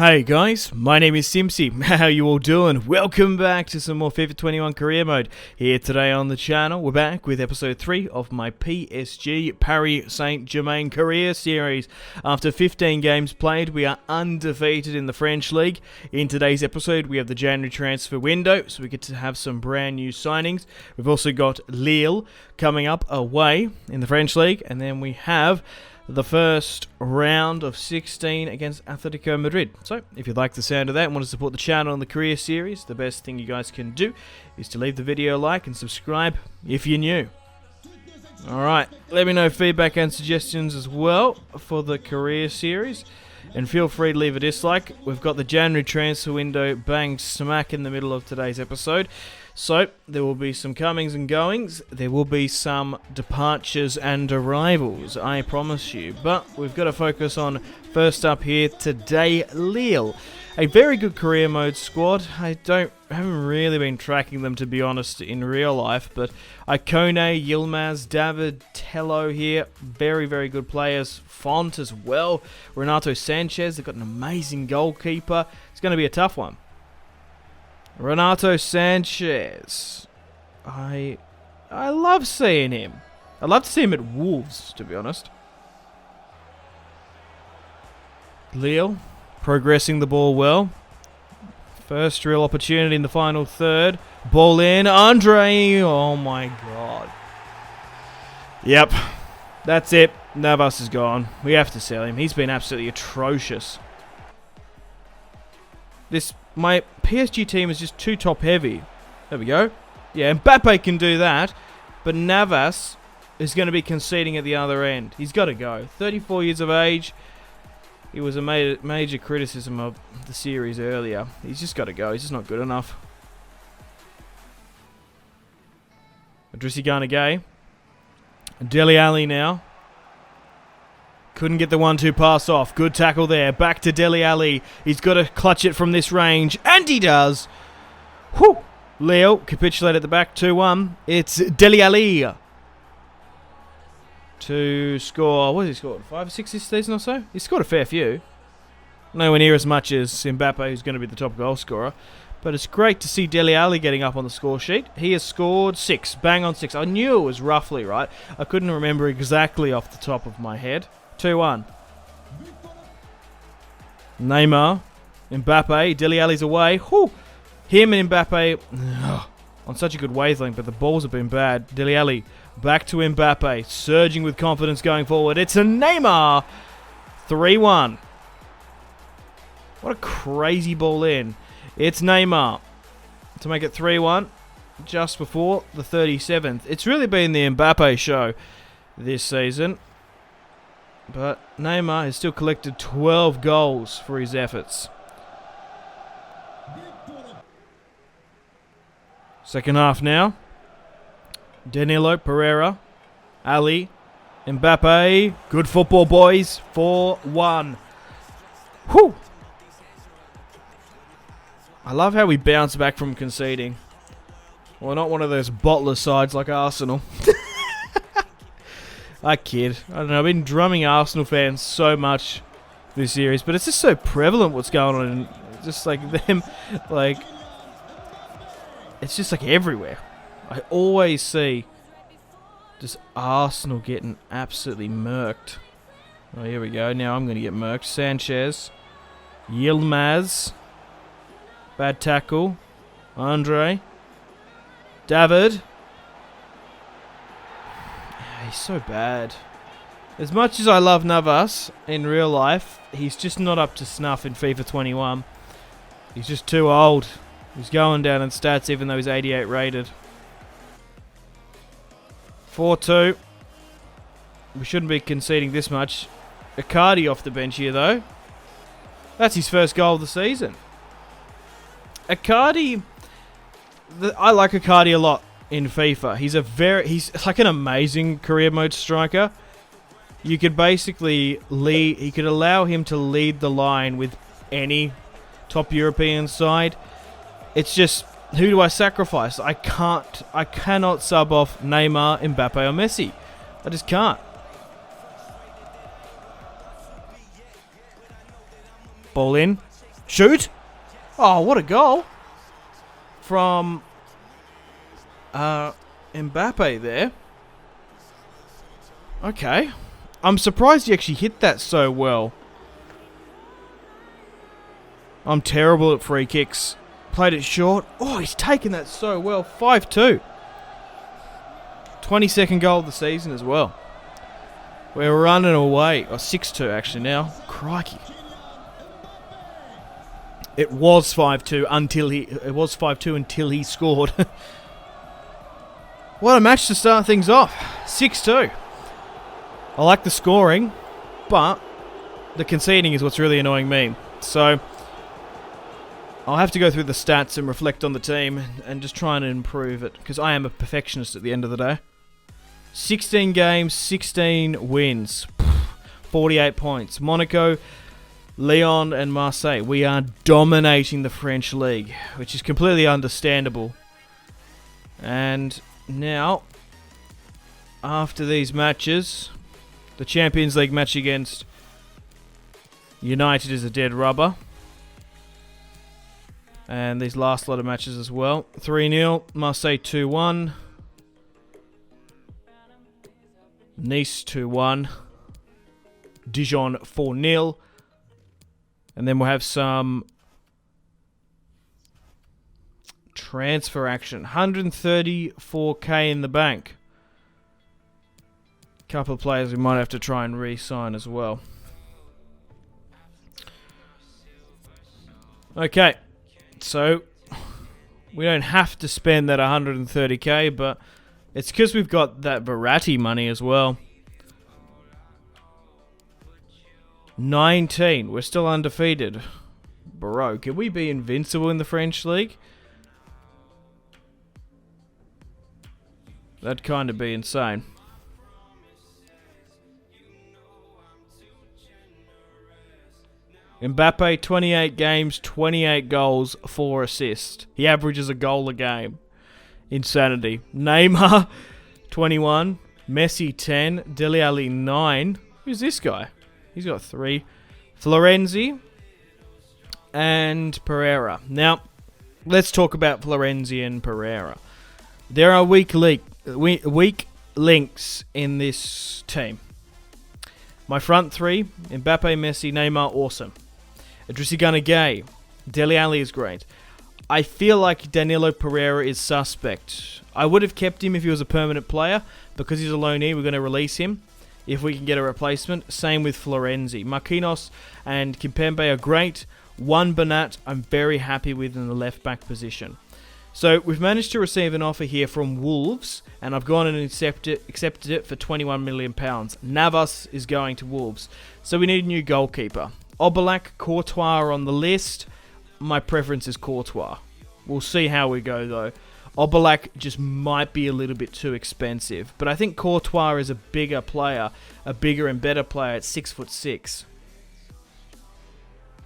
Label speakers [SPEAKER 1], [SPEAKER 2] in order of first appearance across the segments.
[SPEAKER 1] Hey guys, my name is Simpzy. How you all doing? Welcome back to some more FIFA 21 career mode. Here today on the channel, we're back with episode 3 of my PSG Paris Saint-Germain career series. After 15 games played, we are undefeated in the French league. In today's episode, we have the January transfer window, so we get to have some brand new signings. We've also got Lille coming up away in the French league, and then we have the first round of 16 against Atletico Madrid. So, if you like the sound of that and want to support the channel and the career series, the best thing you guys can do is to leave the video a like and subscribe if you're new. Alright, let me know feedback and suggestions as well for the career series. And feel free to leave a dislike. We've got the January transfer window bang smack in the middle of today's episode. So, there will be some comings and goings. There will be some departures and arrivals, I promise you. But we've got to focus on, first up here today, Lille. A very good career mode squad. I haven't really been tracking them, to be honest, in real life. But Icone, Yilmaz, David, Tello here. Very, very good players. Font as well. Renato Sanchez. They've got an amazing goalkeeper. It's going to be a tough one. Renato Sanchez. I love seeing him. I'd love to see him at Wolves, to be honest. Lille progressing the ball well. First real opportunity in the final third. Ball in. Andre. Oh my god. Yep. That's it. Navas is gone. We have to sell him. He's been absolutely atrocious. My PSG team is just too top heavy. There we go. Yeah, Mbappe can do that. But Navas is going to be conceding at the other end. He's got to go. 34 years of age. He was a major criticism of the series earlier. He's just got to go. He's just not good enough. Idrissi Gana Gueye. Dele Alli now. Couldn't get the 1-2 pass off. Good tackle there. Back to Dele Alli. He's got to clutch it from this range. And he does. Whew. Leo capitulate at the back. 2-1. It's Dele Alli to score. What has he scored? 5 or 6 this season or so? He's scored a fair few. Nowhere near as much as Mbappe, who's going to be the top goal scorer. But it's great to see Dele Alli getting up on the score sheet. He has scored 6. Bang on 6. I knew it was roughly right. I couldn't remember exactly off the top of my head. 2-1. Neymar. Mbappe. Dele Alli's away. Whew. Him and Mbappe on such a good wavelength, but the balls have been bad. Dele Alli back to Mbappe. Surging with confidence going forward. It's a Neymar. 3-1. What a crazy ball in. It's Neymar to make it 3-1 just before the 37th. It's really been the Mbappe show this season. But Neymar has still collected 12 goals for his efforts. Second half now. Danilo Pereira. Ali. Mbappe. Good football, boys. 4-1. Whew. I love how we bounce back from conceding. Well, not one of those bottler sides like Arsenal. I kid. I don't know. I've been drumming Arsenal fans so much this series, but it's just so prevalent what's going on. Just like them, like it's just like everywhere. I always see just Arsenal getting absolutely murked. Oh, here we go. Now I'm going to get murked. Sanchez, Yilmaz, bad tackle. Andre, David. He's so bad. As much as I love Navas in real life, he's just not up to snuff in FIFA 21. He's just too old. He's going down in stats even though he's 88 rated. 4-2. We shouldn't be conceding this much. Icardi off the bench here though. That's his first goal of the season. Icardi, I like Icardi a lot. In FIFA, he's like an amazing career mode striker. You could basically he could allow him to lead the line with any top European side. It's just, who do I sacrifice? I cannot sub off Neymar, Mbappe or Messi. I just can't. Ball in. Shoot! Oh, what a goal from Mbappe there. Okay. I'm surprised he actually hit that so well. I'm terrible at free kicks. Played it short. Oh, he's taken that so well. 5-2. 22nd goal of the season as well. We're running away. Oh, 6-2 actually now. Crikey. It was 5-2 until he scored. What a match to start things off. 6-2. I like the scoring, but the conceding is what's really annoying me. So I'll have to go through the stats and reflect on the team and just try and improve it, because I am a perfectionist at the end of the day. 16 games, 16 wins, 48 points. Monaco, Lyon and Marseille. We are dominating the French league, which is completely understandable. And now, after these matches, the Champions League match against United is a dead rubber. And these last lot of matches as well. 3-0, Marseille 2-1. Nice 2-1. Dijon 4-0. And then we'll have some transfer action. 134k in the bank. Couple of players we might have to try and re-sign as well. Okay. So, we don't have to spend that 130k, but it's because we've got that Verratti money as well. 19. We're still undefeated. Bro, can we be invincible in the French league? That'd kind of be insane. Mbappe, 28 games, 28 goals, 4 assists. He averages a goal a game. Insanity. Neymar, 21. Messi, 10. Dele Alli, 9. Who's this guy? He's got 3. Florenzi and Pereira. Now, let's talk about Florenzi and Pereira. There are weak links in this team. My front three, Mbappe, Messi, Neymar, awesome. Idrissi Gana Gueye, Dele Alli is great. I feel like Danilo Pereira is suspect. I would have kept him if he was a permanent player. Because he's a loanee, we're going to release him if we can get a replacement. Same with Florenzi. Marquinhos and Kimpembe are great. Juan Bernat, I'm very happy with in the left-back position. So we've managed to receive an offer here from Wolves, and I've gone and accepted it for £21 million. Navas is going to Wolves. So we need a new goalkeeper. Oblak, Courtois are on the list. My preference is Courtois. We'll see how we go, though. Oblak just might be a little bit too expensive. But I think Courtois is a bigger player, a bigger and better player at 6'6".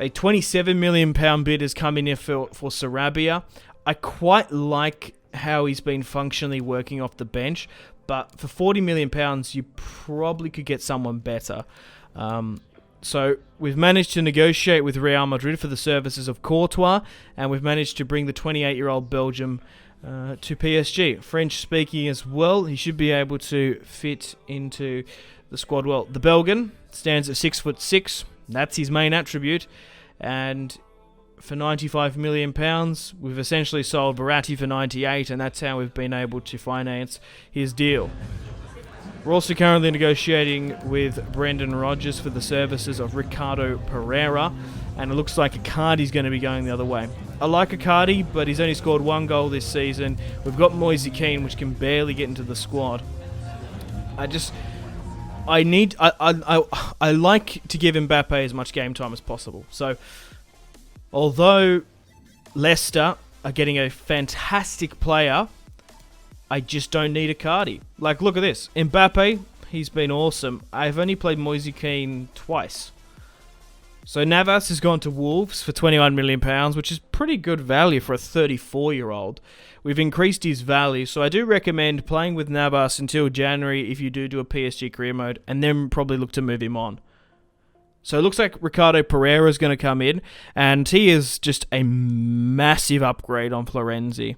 [SPEAKER 1] A £27 million bid has come in here for Sarabia. I quite like how he's been functionally working off the bench. But for £40 million, you probably could get someone better. So we've managed to negotiate with Real Madrid for the services of Courtois, and we've managed to bring the 28-year-old Belgium to PSG. French-speaking as well, he should be able to fit into the squad well. The Belgian stands at 6'6". That's his main attribute, and for £95 million, we've essentially sold Verratti for 98, and that's how we've been able to finance his deal. We're also currently negotiating with Brendan Rodgers for the services of Ricardo Pereira, and it looks like Icardi's going to be going the other way. I like Icardi, but he's only scored 1 goal this season. We've got Moise Kean, which can barely get into the squad. I like to give Mbappe as much game time as possible. So, although Leicester are getting a fantastic player, I just don't need Icardi. Like, look at this. Mbappe, he's been awesome. I've only played Moise Kean twice. So Navas has gone to Wolves for £21 million, which is pretty good value for a 34-year-old. We've increased his value, so I do recommend playing with Navas until January if you do a PSG career mode, and then probably look to move him on. So it looks like Ricardo Pereira is going to come in, and he is just a massive upgrade on Florenzi.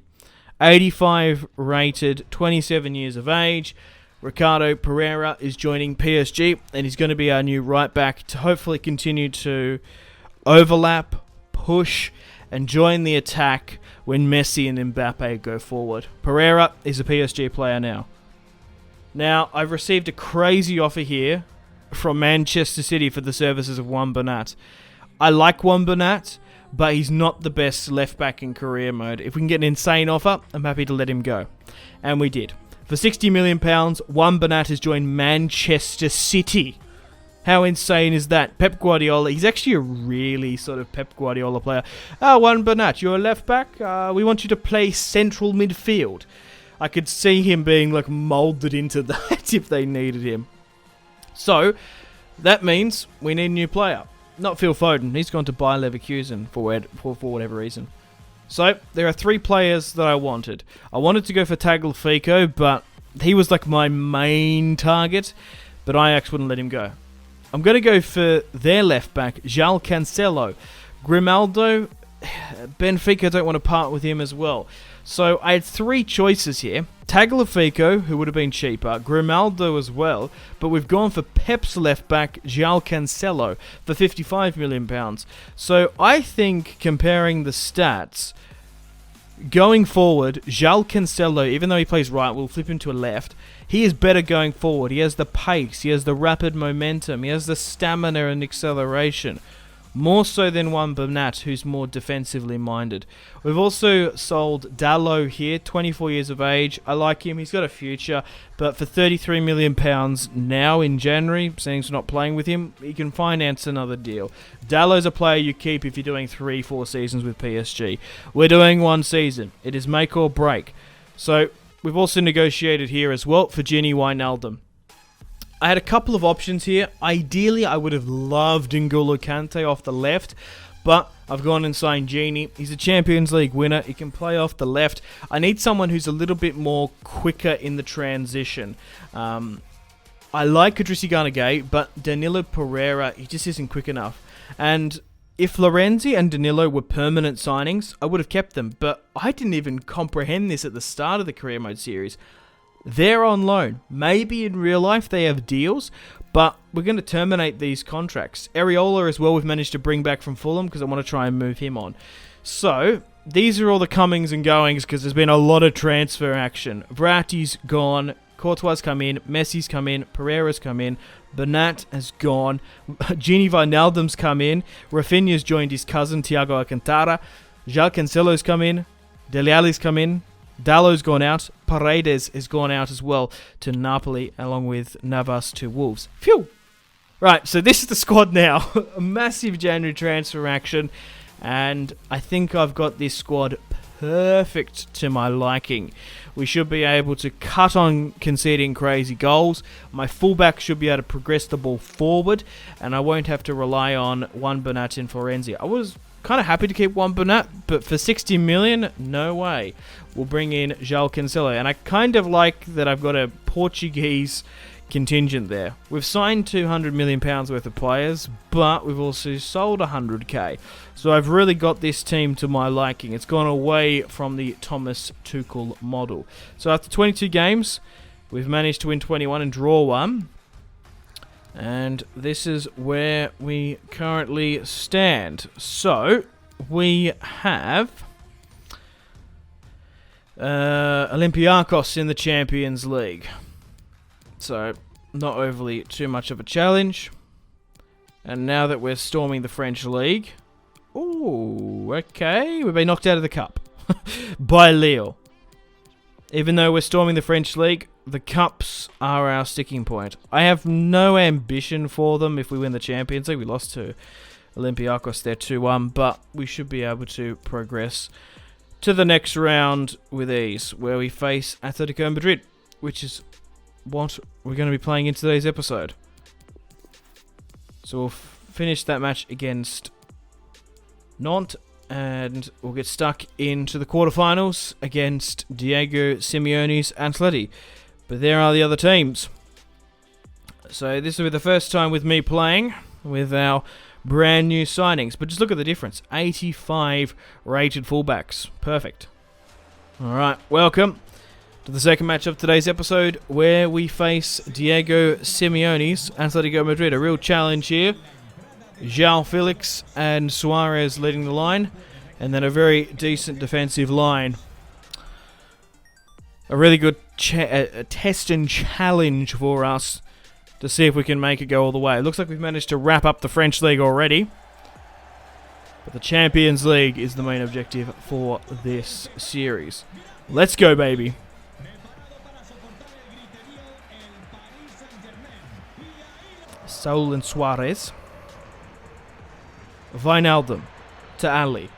[SPEAKER 1] 85 rated, 27 years of age. Ricardo Pereira is joining PSG, and he's going to be our new right back to hopefully continue to overlap, push, and join the attack when Messi and Mbappe go forward. Pereira is a PSG player now. Now, I've received a crazy offer here from Manchester City for the services of Juan Bernat. I like Juan Bernat, but he's not the best left back in career mode. If we can get an insane offer, I'm happy to let him go. And we did. For £60 million, Juan Bernat has joined Manchester City. How insane is that? Pep Guardiola, he's actually a really sort of Pep Guardiola player. Juan Bernat, you're a left back. We want you to play central midfield. I could see him being like moulded into that if they needed him. So, that means we need a new player. Not Phil Foden. He's gone to Bayer Leverkusen for whatever reason. So, there are 3 players that I wanted. I wanted to go for Tagliafico, but he was like my main target. But Ajax wouldn't let him go. I'm going to go for their left back, João Cancelo. Grimaldo, Benfica don't want to part with him as well. So I had 3 choices here. Tagliafico, who would have been cheaper, Grimaldo as well, but we've gone for Pep's left back, João Cancelo, for £55 million. So I think, comparing the stats, going forward, João Cancelo, even though he plays right, we'll flip him to a left. He is better going forward. He has the pace, he has the rapid momentum, he has the stamina and acceleration. More so than Juan Bernat, who's more defensively minded. We've also sold Dalot here, 24 years of age. I like him, he's got a future, but for £33 million now in January, seeing we're not playing with him, you can finance another deal. Dalot's a player you keep if you're doing 3-4 seasons with PSG. We're doing 1 season. It is make or break. So, we've also negotiated here as well for Gini Wijnaldum. I had a couple of options here. Ideally, I would have loved N'Golo Kante off the left, but I've gone and signed Gini. He's a Champions League winner. He can play off the left. I need someone who's a little bit more quicker in the transition. I like Idrissi Gana, but Danilo Pereira, he just isn't quick enough. And if Florenzi and Danilo were permanent signings, I would have kept them, but I didn't even comprehend this at the start of the Career Mode series. They're on loan. Maybe in real life they have deals, but we're going to terminate these contracts. Areola as well we've managed to bring back from Fulham because I want to try and move him on. So, these are all the comings and goings because there's been a lot of transfer action. Verratti's gone, Courtois come in, Messi's come in, Pereira's come in, Bernat has gone, Gini Wijnaldum's come in, Rafinha's joined his cousin Thiago Alcantara, João Cancelo's come in, Dele Alli's come in, Dalot's gone out. Paredes has gone out as well to Napoli, along with Navas to Wolves. Phew! Right, so this is the squad now. A massive January transfer action. And I think I've got this squad perfect to my liking. We should be able to cut on conceding crazy goals. My fullback should be able to progress the ball forward. And I won't have to rely on Juan Bernat and Florenzi. I was kind of happy to keep Juan Bernat, but for $60 million, no way. We'll bring in João Cancelo, and I kind of like that I've got a Portuguese contingent there. We've signed £200 million worth of players, but we've also sold 100k. So I've really got this team to my liking. It's gone away from the Thomas Tuchel model. So after 22 games, we've managed to win 21 and draw 1. And this is where we currently stand. So, we have Olympiacos in the Champions League. So, not overly too much of a challenge. And now that we're storming the French League... Ooh, okay. We've been knocked out of the cup by Lille. Even though we're storming the French League, the cups are our sticking point. I have no ambition for them if we win the Champions League. We lost to Olympiacos there 2-1, but we should be able to progress to the next round with ease, where we face Atletico Madrid, which is what we're going to be playing in today's episode. So we'll finish that match against Nantes, and we'll get stuck into the quarterfinals against Diego Simeone's Atleti. But there are the other teams. So this will be the first time with me playing. with our brand new signings. But just look at the difference. 85 rated fullbacks. Perfect. Alright, welcome to the second match of today's episode, where we face Diego Simeone's Atletico Madrid. A real challenge here. João Felix and Suarez leading the line, and then a very decent defensive line. A really good test and challenge for us to see if we can make it go all the way. It looks like we've managed to wrap up the French League already, but the Champions League is the main objective for this series. Let's go, baby. Saul and Suarez. Wijnaldum to Ali.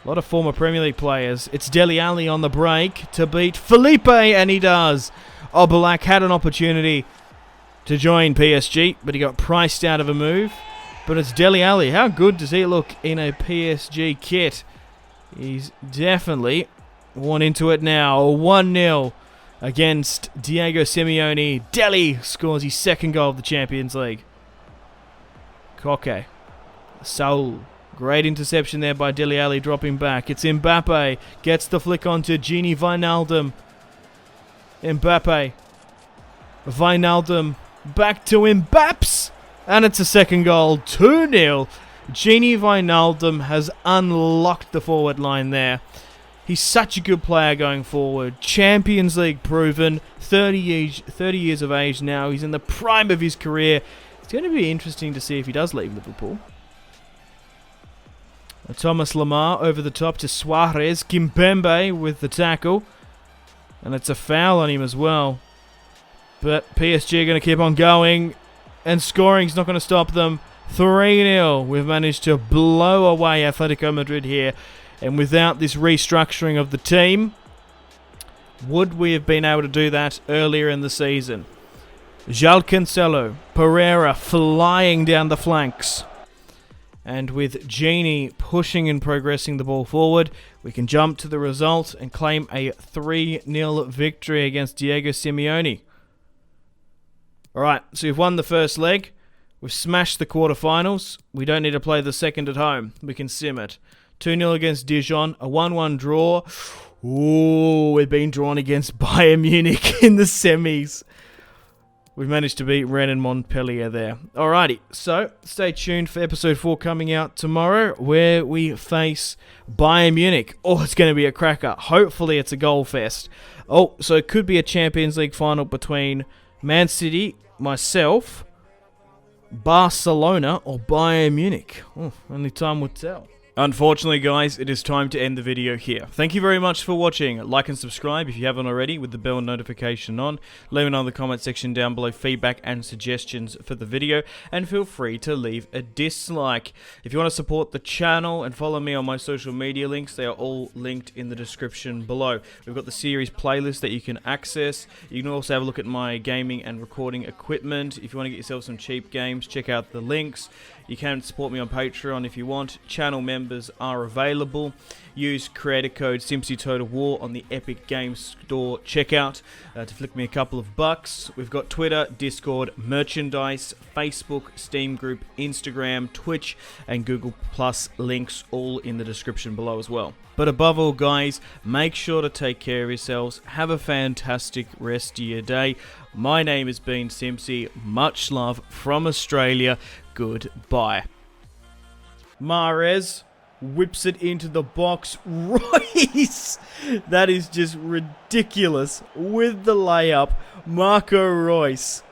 [SPEAKER 1] A lot of former Premier League players. It's Dele Alli on the break to beat Felipe, and he does. Oblak had an opportunity to join PSG, but he got priced out of a move. But it's Dele Alli. How good does he look in a PSG kit? He's definitely one into it now. 1-0 against Diego Simeone. Dele scores his second goal of the Champions League. Koke. Saul. Great interception there by Dele Alli, dropping back. It's Mbappe. Gets the flick onto Gini Wijnaldum. Mbappe. Wijnaldum. Back to Mbaps. And it's a second goal. 2-0. Gini Wijnaldum has unlocked the forward line there. He's such a good player going forward. Champions League proven. 30 years of age now. He's in the prime of his career. It's going to be interesting to see if he does leave Liverpool. Thomas Lemar over the top to Suarez. Kimpembe with the tackle. And it's a foul on him as well. But PSG are going to keep on going. And scoring's not going to stop them. 3-0. We've managed to blow away Atletico Madrid here. And without this restructuring of the team, would we have been able to do that earlier in the season? João Cancelo. Pereira flying down the flanks. And with Gini pushing and progressing the ball forward, we can jump to the result and claim a 3-0 victory against Diego Simeone. Alright, so we've won the first leg. We've smashed the quarterfinals. We don't need to play the second at home. We can sim it. 2-0 against Dijon. A 1-1 draw. Ooh, we've been drawn against Bayern Munich in the semis. We've managed to beat Rennes and Montpellier there. Alrighty, so stay tuned for episode 4 coming out tomorrow, where we face Bayern Munich. Oh, it's going to be a cracker. Hopefully it's a goal fest. Oh, so it could be a Champions League final between Man City, myself, Barcelona, or Bayern Munich. Oh, only time will tell. Unfortunately, guys, it is time to end the video here. Thank you very much for watching. Like and subscribe if you haven't already with the bell notification on. Let me know in the comment section down below feedback and suggestions for the video. And feel free to leave a dislike. If you want to support the channel and follow me on my social media links, they are all linked in the description below. We've got the series playlist that you can access. You can also have a look at my gaming and recording equipment. If you want to get yourself some cheap games, check out the links. You can support me on Patreon if you want. Channel members are available. Use creator code Simpzy Total War on the Epic Games Store checkout to flick me a couple of bucks. We've got Twitter, Discord, merchandise, Facebook, Steam group, Instagram, Twitch, and Google Plus links all in the description below as well. But above all, guys, make sure to take care of yourselves. Have a fantastic rest of your day. My name has been Simpzy. Much love from Australia. Goodbye. Mahrez whips it into the box. Royce! That is just ridiculous. With the layup, Marco Reus.